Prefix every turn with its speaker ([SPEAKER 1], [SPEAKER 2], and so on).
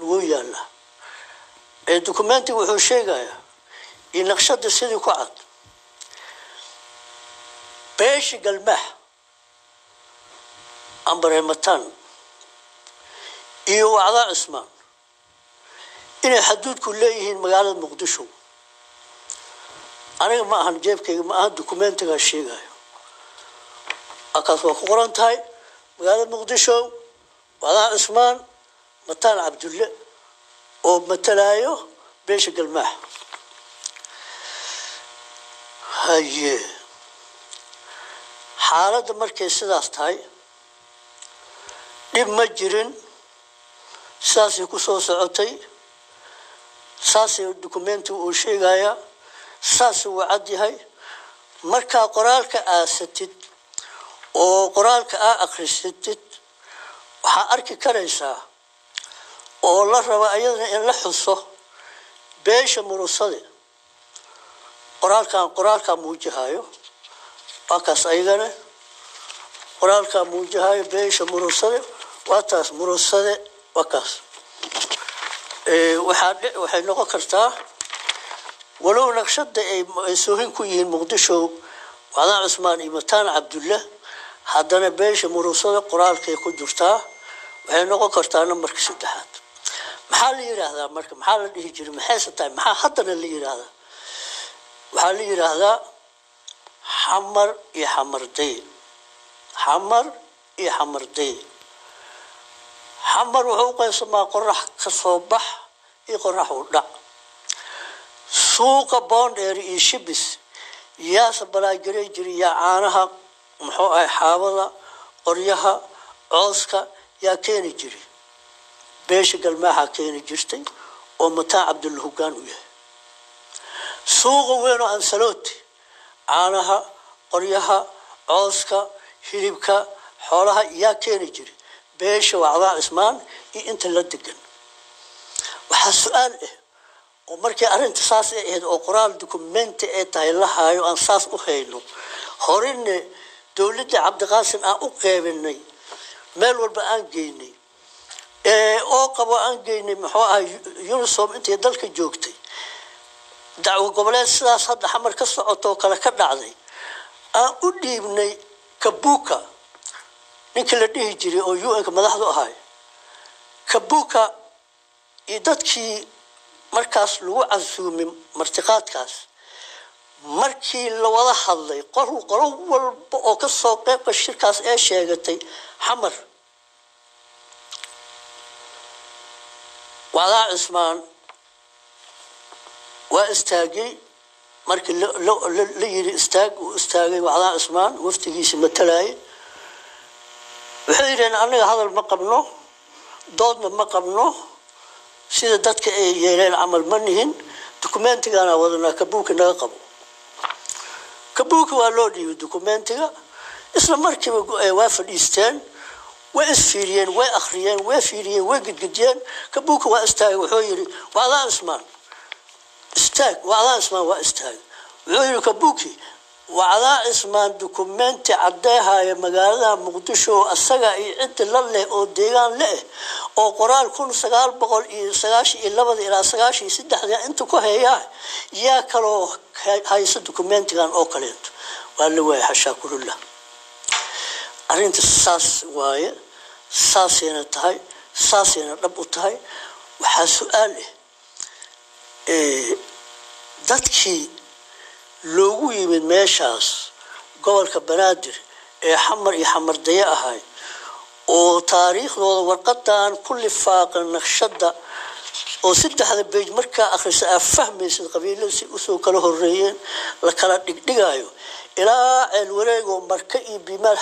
[SPEAKER 1] ويانا الدوكومنتي وحو شيغايا إن نقشد سيدي كعد بيش قلمح أمبريمتان إيو وعضاء اسمان إني حدود كليهن مقالة مقدشو أنا ما أهان جيبكي ما أهان دوكومنتي شيغايا أكاس وقران تاي مقالة مقدشو وعضاء اسمان متان عبد الله ومتلايو بيش قلمح هاي حالة مركي سداس تاي dhib ma jirin saasay ku soo socotay saasay dokumenti uu sheegaya saas uu cad yahay marka qoraalka aasatid oo qoraalka akhrisatid waxa arki karaysaa oo la raba ayadana in la xuso beesha murusade qoraalka muujihayo bakaas ayagana qoraalka muujihayo beesha murusade واتاس مرصده وكاس waxay noqon kartaa walow naqshada ay soohin ku yihiin muqdisho wada Usmaan Imataan Abdullah hadana beesha murusada qoraalkay ku jirtaa waxay noqon kartaa nambarka 3aad maxaa la yiraahdaa marka maxaa la dhihi jiray maxay tahay maxaa hadana la yiraahdaa waxa la yiraahdaa xamar iyo xamarday حمر وحوق يسمى قرح كصباح يقرح ودع سوق بوندير يشبس يا سبلا جري يا عانها محو حاوضة قريها عوسكا يا كين جري بيش قلماها كين جرتي ومتاع عبد الهجان وياه سوق وينو أنسلوتي عانها قريها عوسكا هريبكا حولها يا كين جري بيش وعضاء اسمان انت لا دقن waxa su'aal oo markii arinta saas ahayd oo qoraal document ee tahay la haayo aan saas u hayno horine dawladda Cabdiqaasim aan u qeybinay meel walba aan geynay oo qabo aan geynay maxuu ahay UNISOM intii dalka joogtay dacwo goboleed sidaas hadda xamar ka socoto kala ka dhacday aan u dhiibnay Kabuka ninka la dhihi jiray oo UN-ka madaxdu ahay Kabuka dadkii markaas lagu casuumay martiqaadkaas markii la wada hadlay qol walba oo ka soo qayb ka shirkaas ee sheegatay xamar wada Usmaan waa istaagay markii la yiri istaagay wada Usmaan waftigiisa matalay وحيرين أنا هذا المقبنه ضدنا مقبنه سيد دتك يلين عمل منهن دوكومنتي أنا وضنا كبوك ناقب كبوك والودي دوكومنتي إسلام مركب وافد إستان وإسفيريان وأخريان وفيريان وجدجان كبوك وأستاج وحيري وعلى اسمان استاج وعلى اسمان وأستاج وحيري كبوكي وعلى اسمان دوكومنتي عداها يا مقالة مقدشو السجا عد لله أو ديان له أو قرال كل سجال بقول سجاشي إلا بدي إلى سجاشي سد حدا أنتو كهيا يا كلو هاي سد دوكومنتي كان أوكلت وقال له حشا كل الله أرنت الساس واي ساسينا تهاي ساسينا ربو تهاي وحسؤاله دتكي loogu yimid meeshaas gobolka Banaadir ee xamar iyo xamardaye ahay oo taariikhdooda warqadan kulli faaqan naqshada oo 3 page marka akhriso fahmaysid qabiilada si usoo kala horeeyeen la kala dhigdhigayo ilaa el wareego marka iyo bimaal